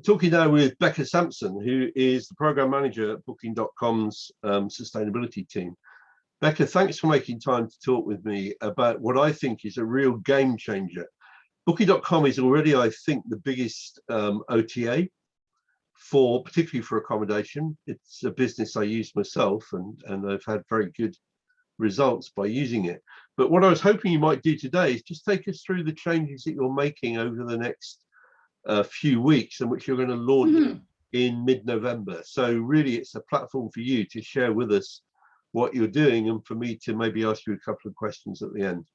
Talking now with Becca Samson, who is the program manager at Booking.com's sustainability team. Becca, thanks for making time to talk with me about what I think is a real game changer. Booking.com is already, I think, the biggest OTA particularly for accommodation. It's a business I use myself, and I've had very good results by using it. But what I was hoping you might do today is just take us through the changes that you're making over the next few weeks, and which you're going to launch in mid-November. So really, it's a platform for you to share with us what you're doing, and for me to maybe ask you a couple of questions at the end.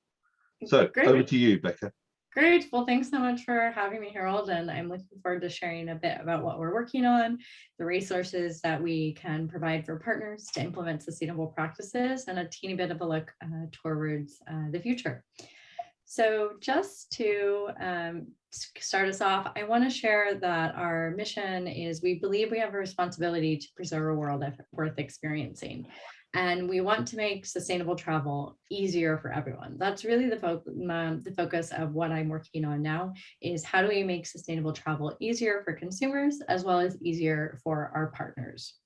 So great. Over to you, Becca. Great. Well, thanks so much for having me, Harold. And I'm looking forward to sharing a bit about what we're working on, the resources that we can provide for partners to implement sustainable practices, and a teeny bit of a look towards the future. So just to start us off, I want to share that our mission is we believe we have a responsibility to preserve a world worth experiencing. And we want to make sustainable travel easier for everyone. That's really the focus of what I'm working on now, is how do we make sustainable travel easier for consumers as well as easier for our partners.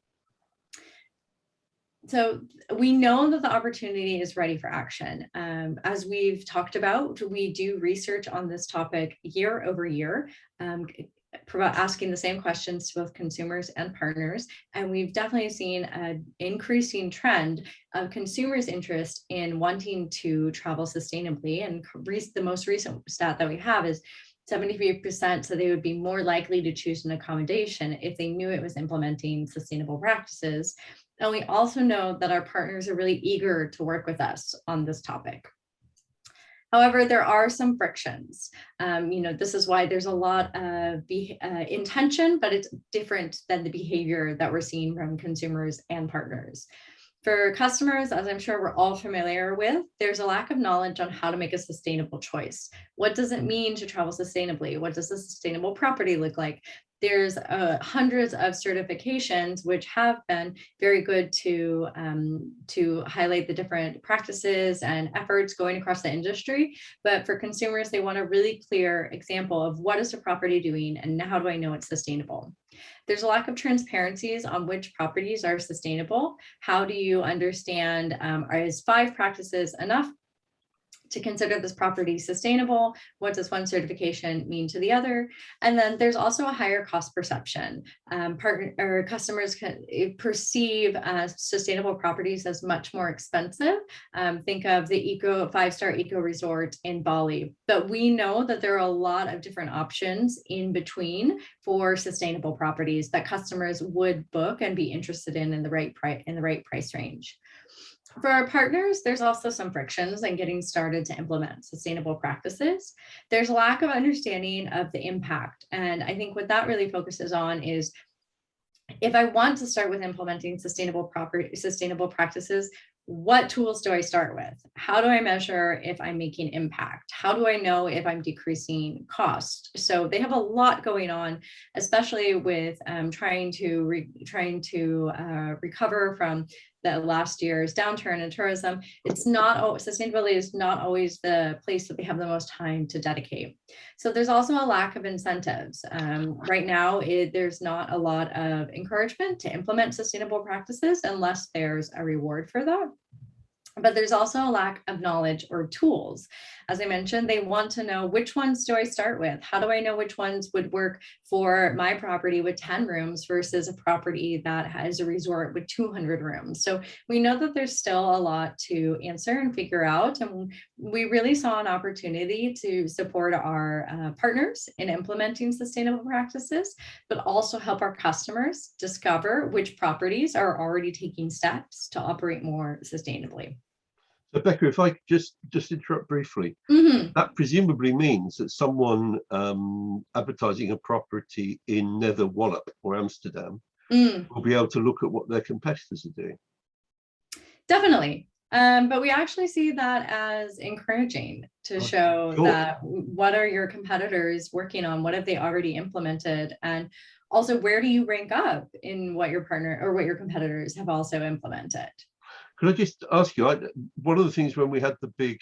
So we know that the opportunity is ready for action. As we've talked about, we do research on this topic year over year, asking the same questions to both consumers and partners. And we've definitely seen an increasing trend of consumers' interest in wanting to travel sustainably. And the most recent stat that we have is 73% said they would be more likely to choose an accommodation if they knew it was implementing sustainable practices. And we also know that our partners are really eager to work with us on this topic. However, there are some frictions. This is why there's a lot of intention, but it's different than the behavior that we're seeing from consumers and partners. For customers, as I'm sure we're all familiar with, there's a lack of knowledge on how to make a sustainable choice. What does it mean to travel sustainably? What does a sustainable property look like? There's hundreds of certifications which have been very good to highlight the different practices and efforts going across the industry. But for consumers, they want a really clear example of what is a property doing and how do I know it's sustainable. There's a lack of transparencies on which properties are sustainable. How do you understand, is 5 practices enough to consider this property sustainable? What does one certification mean to the other? And then there's also a higher cost perception. Customers can perceive sustainable properties as much more expensive. Think of the 5-star eco resort in Bali. But we know that there are a lot of different options in between for sustainable properties that customers would book and be interested in the right price range. For our partners, there's also some frictions in getting started to implement sustainable practices. There's a lack of understanding of the impact. And I think what that really focuses on is, if I want to start with implementing sustainable practices, what tools do I start with? How do I measure if I'm making impact? How do I know if I'm decreasing cost? So they have a lot going on, especially with trying to recover from the last year's downturn in tourism. Sustainability is not always the place that they have the most time to dedicate. So there's also a lack of incentives. Right now, there's not a lot of encouragement to implement sustainable practices unless there's a reward for that. But there's also a lack of knowledge or tools. As I mentioned, they want to know, which ones do I start with? How do I know which ones would work for my property with 10 rooms versus a property that has a resort with 200 rooms? So we know that there's still a lot to answer and figure out. And we really saw an opportunity to support our partners in implementing sustainable practices, but also help our customers discover which properties are already taking steps to operate more sustainably. So Becca, if I just interrupt briefly, that presumably means that someone advertising a property in Nether Wallop or Amsterdam will be able to look at what their competitors are doing. Definitely. But we actually see that as encouraging to show that what are your competitors working on? What have they already implemented? And also, where do you rank up in what your partner or what your competitors have also implemented? Could I just ask you, one of the things when we had the big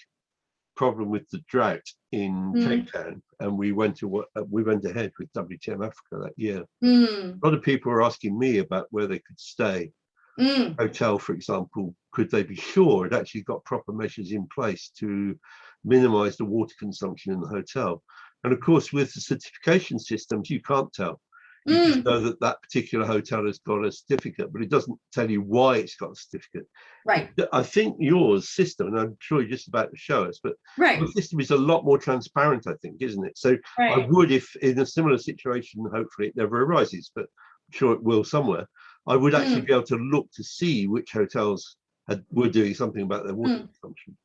problem with the drought in Mm. Cape Town, and we went ahead with WTM Africa that year. Mm. A lot of people were asking me about where they could stay. Mm. Hotel, for example, could they be sure it actually got proper measures in place to minimize the water consumption in the hotel? And of course, with the certification systems, you can't tell. You just know that that particular hotel has got a certificate, but it doesn't tell you why it's got a certificate. Right. I think your system, and I'm sure you're just about to show us, but Right. your system is a lot more transparent, I think, isn't it? So Right. I would, if in a similar situation, hopefully it never arises, but I'm sure it will somewhere, I would actually be able to look to see which hotels were doing something about their water consumption.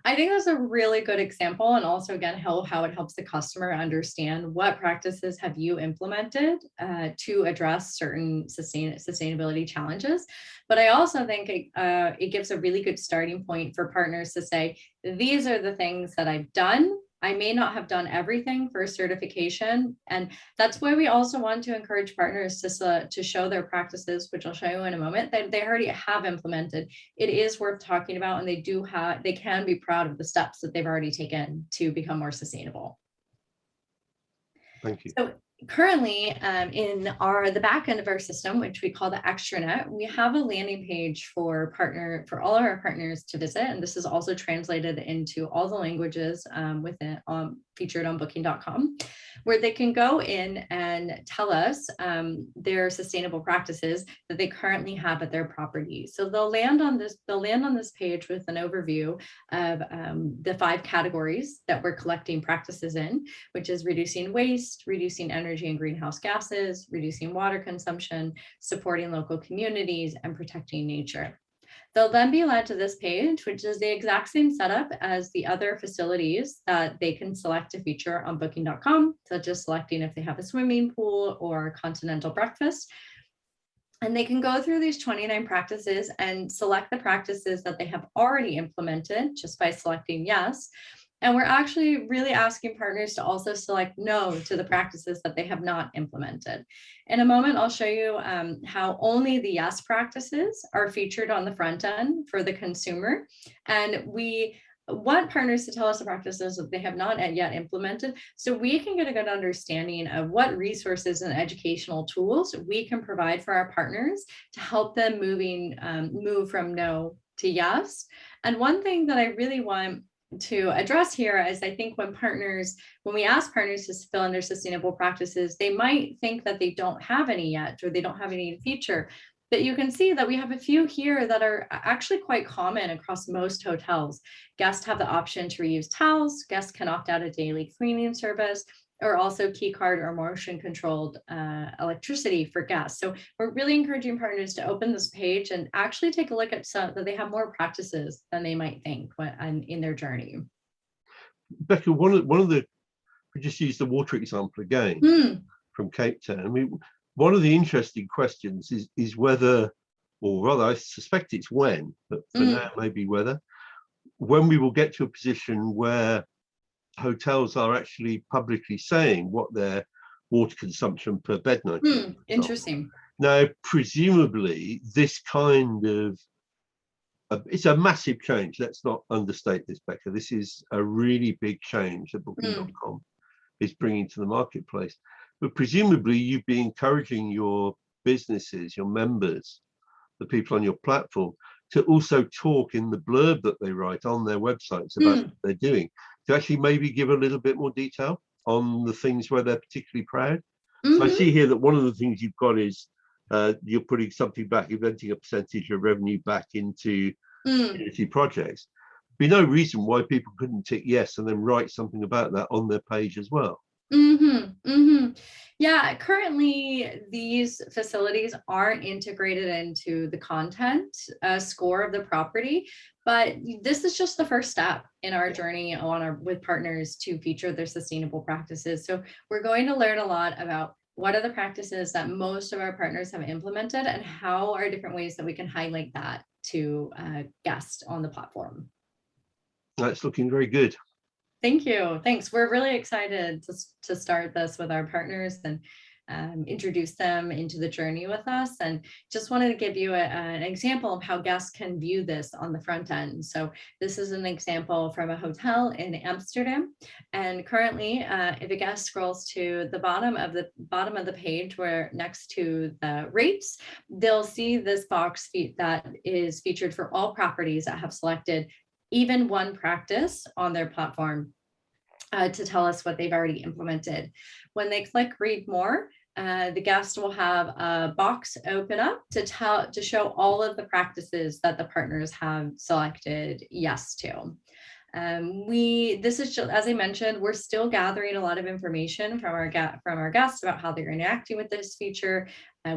I think that's a really good example, and also again how it helps the customer understand what practices have you implemented to address certain sustainability challenges. But I also think it gives a really good starting point for partners to say, these are the things that I've done. I may not have done everything for certification. And that's why we also want to encourage partners to show their practices, which I'll show you in a moment, that they already have implemented. It is worth talking about, and they can be proud of the steps that they've already taken to become more sustainable. Thank you. So currently in the back end of our system, which we call the Extranet, we have a landing page for all of our partners to visit. And this is also translated into all the languages featured on Booking.com, where they can go in and tell us their sustainable practices that they currently have at their property. So they'll land on this page with an overview of the 5 categories that we're collecting practices in, which is reducing waste, reducing energy and greenhouse gases, reducing water consumption, supporting local communities, and protecting nature. They'll then be led to this page, which is the exact same setup as the other facilities that they can select to feature on Booking.com, such as selecting if they have a swimming pool or continental breakfast. And they can go through these 29 practices and select the practices that they have already implemented just by selecting yes. And we're actually really asking partners to also select no to the practices that they have not implemented. In a moment, I'll show you how only the yes practices are featured on the front end for the consumer. And we want partners to tell us the practices that they have not yet implemented, so we can get a good understanding of what resources and educational tools we can provide for our partners to help them move from no to yes. And one thing that I really want to address here is, I think when we ask partners to fill in their sustainable practices, they might think that they don't have any yet, or they don't have any feature. But you can see that we have a few here that are actually quite common across most hotels. Guests have the option to reuse towels. Guests can opt out a daily cleaning service, or also key card or motion controlled electricity for guests. So we're really encouraging partners to open this page and actually take a look at that they have more practices than they might think in their journey. Becca, one of the, we just use the water example again from Cape Town. I mean, one of the interesting questions is whether, or rather I suspect it's when, but for now maybe whether, when we will get to a position where hotels are actually publicly saying what their water consumption per bed night is. Interesting. Now, presumably this kind of, it's a massive change. Let's not understate this, Becca. This is a really big change that Booking.com is bringing to the marketplace. But presumably you'd be encouraging your businesses, your members, the people on your platform, to also talk in the blurb that they write on their websites about what they're doing, to actually maybe give a little bit more detail on the things where they're particularly proud. So I see here that one of the things you've got is you're putting something back, inventing a percentage of revenue back into community projects. There'd be no reason why people couldn't tick yes and then write something about that on their page as well. Yeah, currently these facilities aren't integrated into the content score of the property, but this is just the first step in our journey with partners to feature their sustainable practices. So we're going to learn a lot about what are the practices that most of our partners have implemented, and how are different ways that we can highlight that to guests on the platform. That's looking very good. Thank you. Thanks. We're really excited to start this with our partners, and introduce them into the journey with us. And just wanted to give you an example of how guests can view this on the front end. So this is an example from a hotel in Amsterdam. And currently, if a guest scrolls to the bottom of the page where next to the rates, they'll see this box that is featured for all properties that have selected even one practice on their platform to tell us what they've already implemented. When they click read more, the guest will have a box open up to show all of the practices that the partners have selected yes to. This is just, as I mentioned, we're still gathering a lot of information from our guests about how they're interacting with this feature.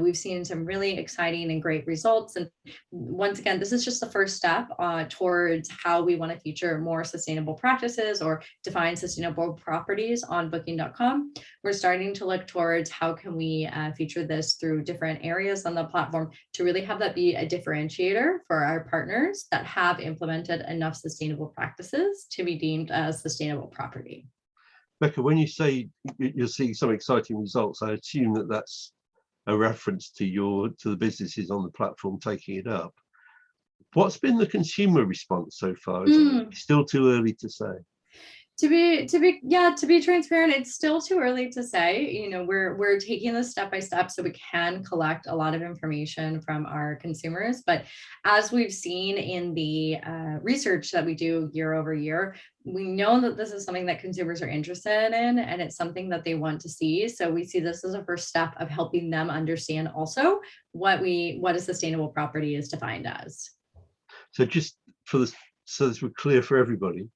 We've seen some really exciting and great results. And once again, this is just the first step towards how we want to feature more sustainable practices or define sustainable properties on Booking.com. We're starting to look towards how can we feature this through different areas on the platform to really have that be a differentiator for our partners that have implemented enough sustainable practices to be deemed a sustainable property. Becca, when you say you're seeing some exciting results, I assume that that's a reference to the businesses on the platform taking it up. What's been the consumer response so far? Is it still too early to say? To be transparent, it's still too early to say. You know, we're taking this step by step so we can collect a lot of information from our consumers. But as we've seen in the research that we do year over year, we know that this is something that consumers are interested in, and it's something that they want to see. So we see this as a first step of helping them understand also what a sustainable property is defined as. So just so this we're clear for everybody,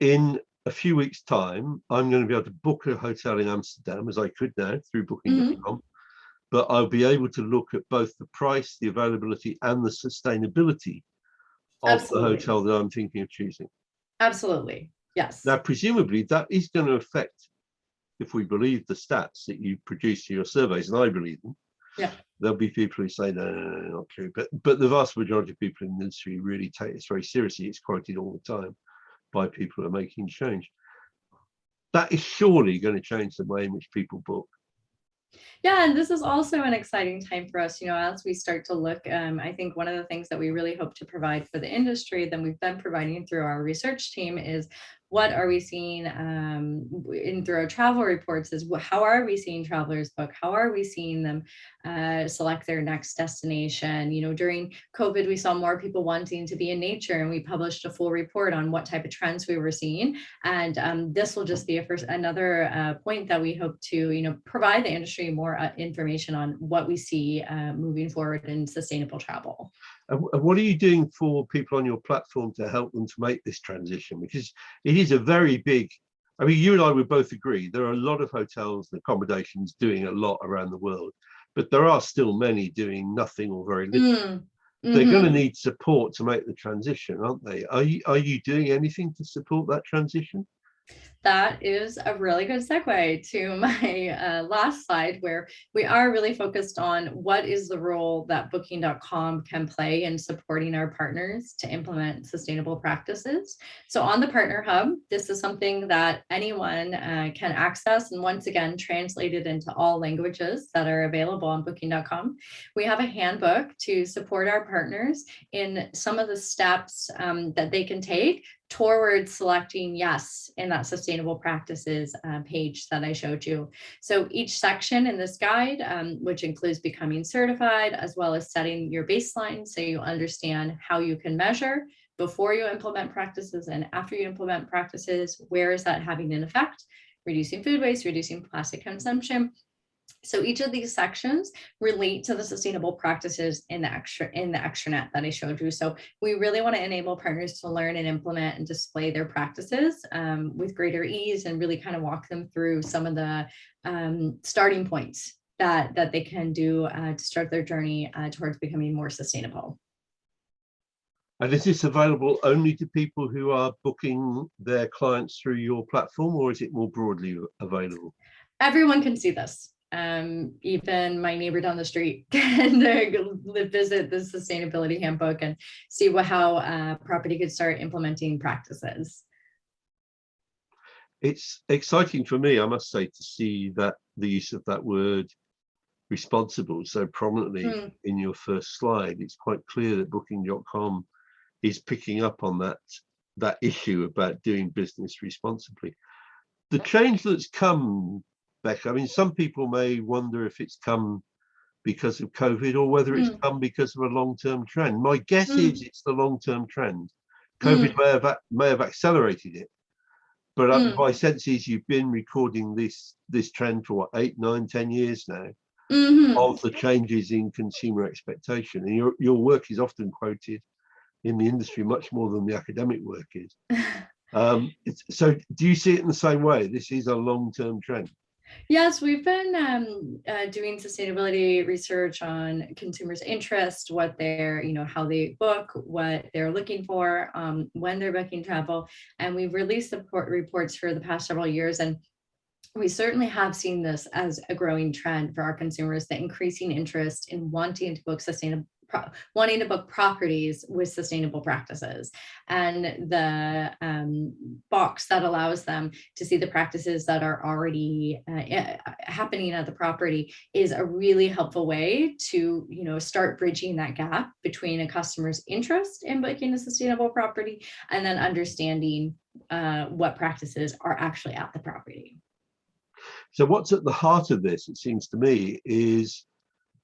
in a few weeks' time, I'm going to be able to book a hotel in Amsterdam, as I could now through Booking.com, but I'll be able to look at both the price, the availability, and the sustainability of the hotel that I'm thinking of choosing. Absolutely, yes. Now, presumably, that is going to affect, if we believe the stats that you produce for your surveys, and I believe them, yeah, there'll be people who say, no, not true. But the vast majority of people in the industry really take this very seriously. It's quoted all the time by people who are making change. That is surely going to change the way in which people book. Yeah, and this is also an exciting time for us, you know, as we start to look. I think one of the things that we really hope to provide for the industry that we've been providing through our research team is what are we seeing through our travel reports is how are we seeing travelers book? How are we seeing them select their next destination? You know, during COVID, we saw more people wanting to be in nature, and we published a full report on what type of trends we were seeing. And this will just be another point that we hope to, you know, provide the industry more information on what we see moving forward in sustainable travel. What are you doing for people on your platform to help them to make this transition? Because it is a very big, I mean, you and I would both agree, there are a lot of hotels and accommodations doing a lot around the world, but there are still many doing nothing or very little. They're going to need support to make the transition, aren't they? Are you doing anything to support that transition? That is a really good segue to my last slide, where we are really focused on what is the role that Booking.com can play in supporting our partners to implement sustainable practices. So on the Partner Hub, this is something that anyone can access, and once again, translated into all languages that are available on Booking.com. We have a handbook to support our partners in some of the steps that they can take towards selecting yes in that sustainable practices page that I showed you. So each section in this guide, which includes becoming certified, as well as setting your baseline so you understand how you can measure before you implement practices and after you implement practices, where is that having an effect, reducing food waste, reducing plastic consumption. So each of these sections relate to the sustainable practices in the extranet that I showed you. So we really want to enable partners to learn and implement and display their practices with greater ease, and really kind of walk them through some of the starting points that they can do to start their journey towards becoming more sustainable. And is this available only to people who are booking their clients through your platform, or is it more broadly available? Everyone can see this. Even my neighbor down the street can visit the sustainability handbook and see how property could start implementing practices. It's exciting for me, I must say, to see that the use of that word responsible so prominently in your first slide. It's quite clear that Booking.com is picking up on that issue about doing business responsibly. The change that's come, Becca, I mean, some people may wonder if it's come because of COVID or whether it's come because of a long-term trend. My guess is it's the long-term trend. COVID may have accelerated it, but my sense is you've been recording this trend for what, 8, 9, 10 years now, of the changes in consumer expectation. And your work is often quoted in the industry much more than the academic work is. So do you see it in the same way? This is a long-term trend. Yes, we've been doing sustainability research on consumers' interest, what they're, how they book, what they're looking for, when they're booking travel. And we've released the reports for the past several years. And we certainly have seen this as a growing trend for our consumers, the increasing interest in wanting to book properties with sustainable practices, and the box that allows them to see the practices that are already happening at the property is a really helpful way to start bridging that gap between a customer's interest in booking a sustainable property and then understanding what practices are actually at the property. So what's at the heart of this, it seems to me, is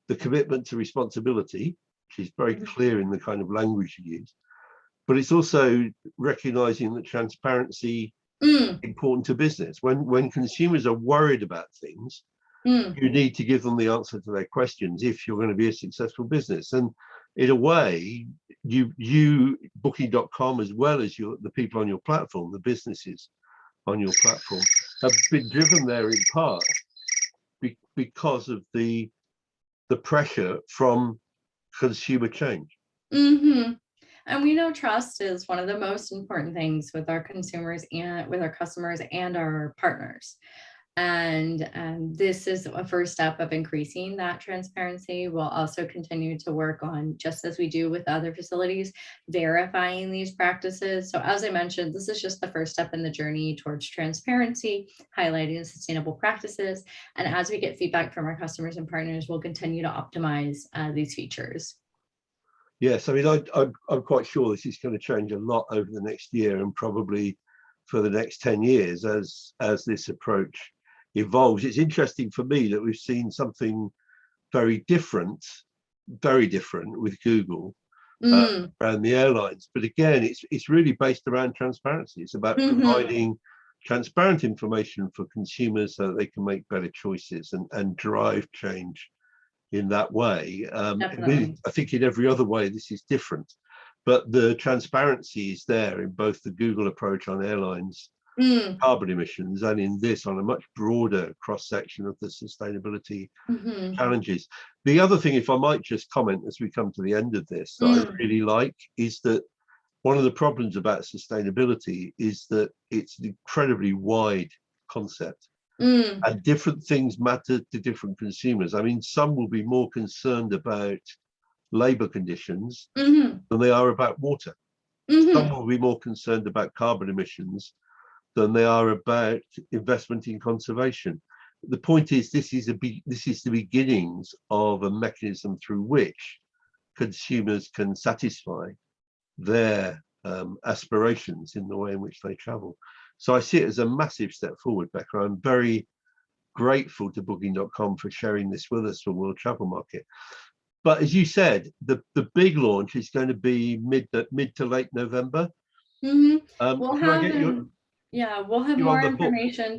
the commitment to responsibility, which is very clear in the kind of language you use, but it's also recognizing that transparency is important to business. When consumers are worried about things, you need to give them the answer to their questions if you're going to be a successful business. And in a way, you Booking.com, as well as the people on your platform, the businesses on your platform, have been driven there in part because of the pressure from consumer change. And we know trust is one of the most important things with our consumers and with our customers and our partners. And this is a first step of increasing that transparency. We'll also continue to work on, just as we do with other facilities, verifying these practices. So as I mentioned, this is just the first step in the journey towards transparency, highlighting the sustainable practices. And as we get feedback from our customers and partners, we'll continue to optimize these features. Yes, I mean, I'm quite sure this is going to change a lot over the next year and probably for the next 10 years as this approach evolves. It's interesting for me that we've seen something very different with Google around the airlines. But again, it's really based around transparency. It's about providing transparent information for consumers so that they can make better choices and drive change in that way. I think in every other way, this is different. But the transparency is there in both the Google approach on airlines carbon emissions and in this on a much broader cross-section of the sustainability challenges. The other thing, if I might just comment as we come to the end of this, that I really like is that one of the problems about sustainability is that it's an incredibly wide concept and different things matter to different consumers. I mean, some will be more concerned about labor conditions than they are about water. Some will be more concerned about carbon emissions than they are about investment in conservation. The point is, this is the beginnings of a mechanism through which consumers can satisfy their aspirations in the way in which they travel. So I see it as a massive step forward, Becca. I'm very grateful to Booking.com for sharing this with us for World Travel Market. But as you said, the big launch is going to be mid to late November. We'll have more information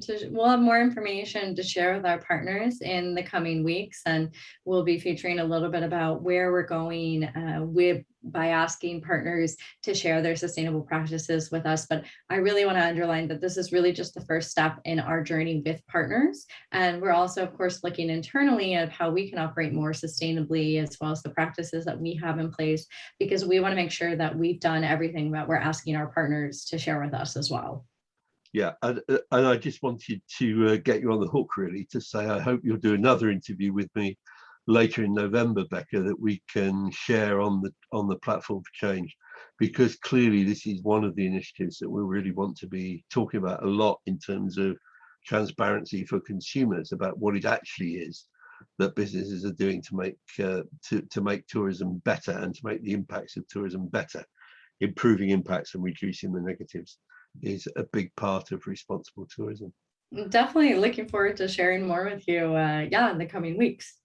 to share with our partners in the coming weeks, and we'll be featuring a little bit about where we're going by asking partners to share their sustainable practices with us. But I really want to underline that this is really just the first step in our journey with partners. And we're also, of course, looking internally at how we can operate more sustainably, as well as the practices that we have in place, because we want to make sure that we've done everything that we're asking our partners to share with us as well. Yeah, and I just wanted to get you on the hook, really, to say I hope you'll do another interview with me later in November, Becca, that we can share on the platform for change. because clearly this is one of the initiatives that we really want to be talking about a lot in terms of transparency for consumers about what it actually is that businesses are doing to make to make tourism better and to make the impacts of tourism better. Improving impacts and reducing the negatives is a big part of responsible tourism. Definitely looking forward to sharing more with you, yeah, in the coming weeks.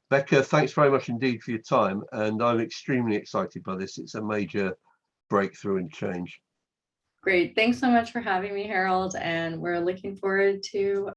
Becca, thanks very much indeed for your time, and I'm extremely excited by this. It's a major breakthrough and change. Great. Thanks so much for having me, Harold, and we're looking forward to